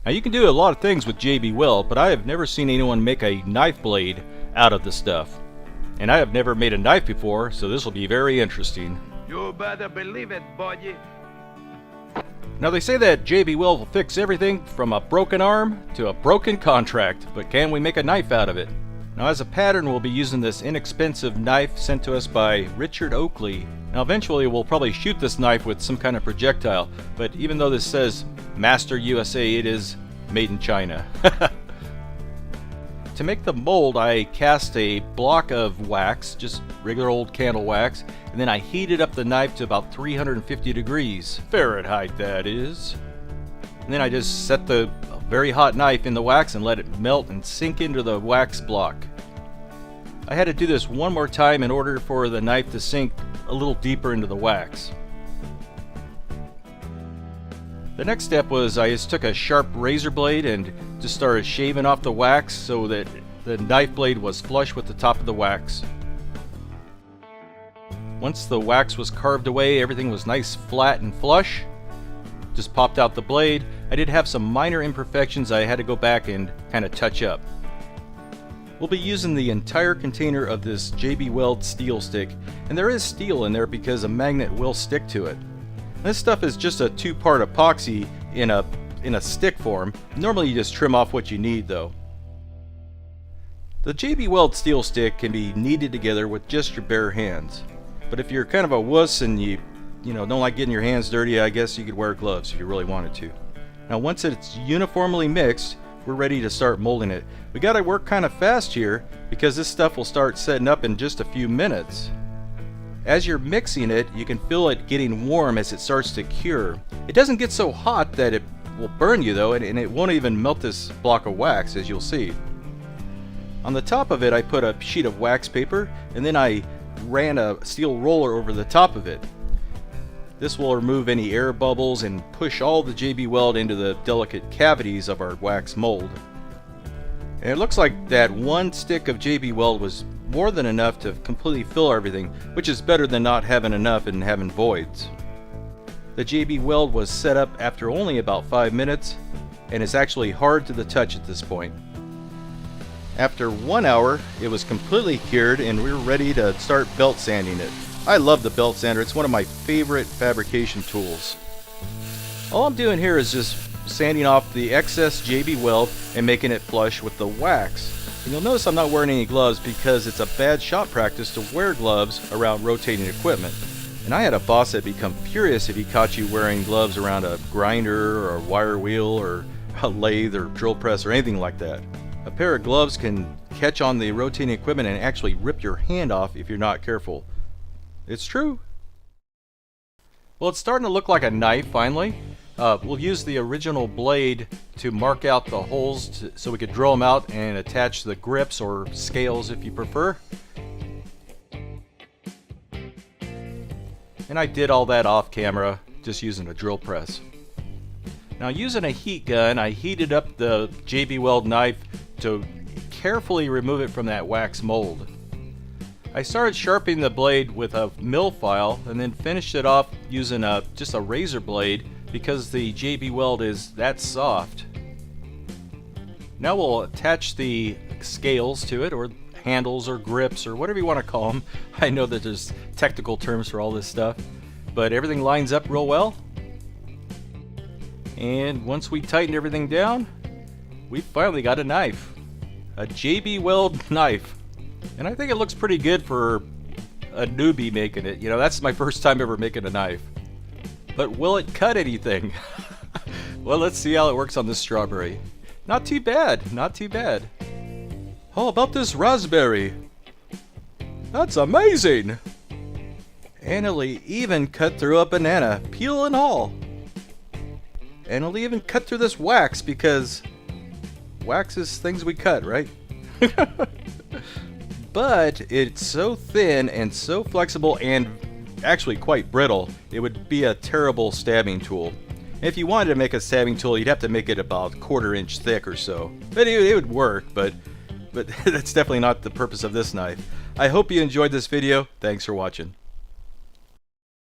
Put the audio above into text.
Now you can do a lot of things with J-B Weld, but I have never seen anyone make a knife blade out of the stuff. And I have never made a knife before, so this will be very interesting. You better believe it, buddy. Now they say that J-B Weld will fix everything from a broken arm to a broken contract, but can we make a knife out of it? Now as a pattern we'll be using this inexpensive knife sent to us by Richard Oakley. Now eventually we'll probably shoot this knife with some kind of projectile, but even though this says Master USA, it is made in China. To make the mold, I cast a block of wax, just regular old candle wax, and then I heated up the knife to about 350 degrees Fahrenheit, that is. And then I just set the very hot knife in the wax and let it melt and sink into the wax block. I had to do this one more time in order for the knife to sink a little deeper into the wax. The next step was I just took a sharp razor blade and just started shaving off the wax so that the knife blade was flush with the top of the wax. Once the wax was carved away, everything was nice, flat, and flush. Just popped out the blade. I did have some minor imperfections I had to go back and kind of touch up. We'll be using the entire container of this J-B Weld steel stick, and there is steel in there because a magnet will stick to it. This stuff is just a two-part epoxy in a stick form. Normally you just trim off what you need though. The J-B Weld steel stick can be kneaded together with just your bare hands. But if you're kind of a wuss and you don't like getting your hands dirty, I guess you could wear gloves if you really wanted to. Now once it's uniformly mixed, we're ready to start molding it. We gotta work kind of fast here because this stuff will start setting up in just a few minutes. As you're mixing it, you can feel it getting warm as it starts to cure. It doesn't get so hot that it will burn you though, and it won't even melt this block of wax, as you'll see. On the top of it I put a sheet of wax paper, and then I ran a steel roller over the top of it. This will remove any air bubbles and push all the J-B Weld into the delicate cavities of our wax mold. And it looks like that one stick of J-B Weld was more than enough to completely fill everything, which is better than not having enough and having voids. The J-B Weld was set up after only about 5 minutes, and it's actually hard to the touch at this point. After 1 hour, it was completely cured and we were ready to start belt sanding it. I love the belt sander, it's one of my favorite fabrication tools. All I'm doing here is just sanding off the excess J-B Weld and making it flush with the wax. And you'll notice I'm not wearing any gloves because it's a bad shop practice to wear gloves around rotating equipment. And I had a boss that would become furious if he caught you wearing gloves around a grinder or a wire wheel or a lathe or drill press or anything like that. A pair of gloves can catch on the rotating equipment and actually rip your hand off if you're not careful. It's true. Well, it's starting to look like a knife finally. We'll use the original blade to mark out the holes so we could drill them out and attach the grips or scales if you prefer. And I did all that off camera just using a drill press. Now using a heat gun, I heated up the J-B Weld knife to carefully remove it from that wax mold. I started sharpening the blade with a mill file and then finished it off using just a razor blade because the J-B Weld is that soft. Now we'll attach the scales to it, or handles or grips or whatever you want to call them. I know that there's technical terms for all this stuff, but everything lines up real well. And once we tighten everything down, we finally got a knife. A J-B Weld knife. And I think it looks pretty good for a newbie making it. You know, that's my first time ever making a knife. But will it cut anything? Well, let's see how it works on this strawberry. Not too bad, not too bad. How about this raspberry? That's amazing! And it'll even cut through a banana, peel and all. And it'll even cut through this wax because wax is things we cut, right? But it's so thin and so flexible and actually quite brittle, it would be a terrible stabbing tool. If you wanted to make a stabbing tool, you'd have to make it about 1/4 inch thick or so. But it would work, but that's definitely not the purpose of this knife. I hope you enjoyed this video. Thanks for watching.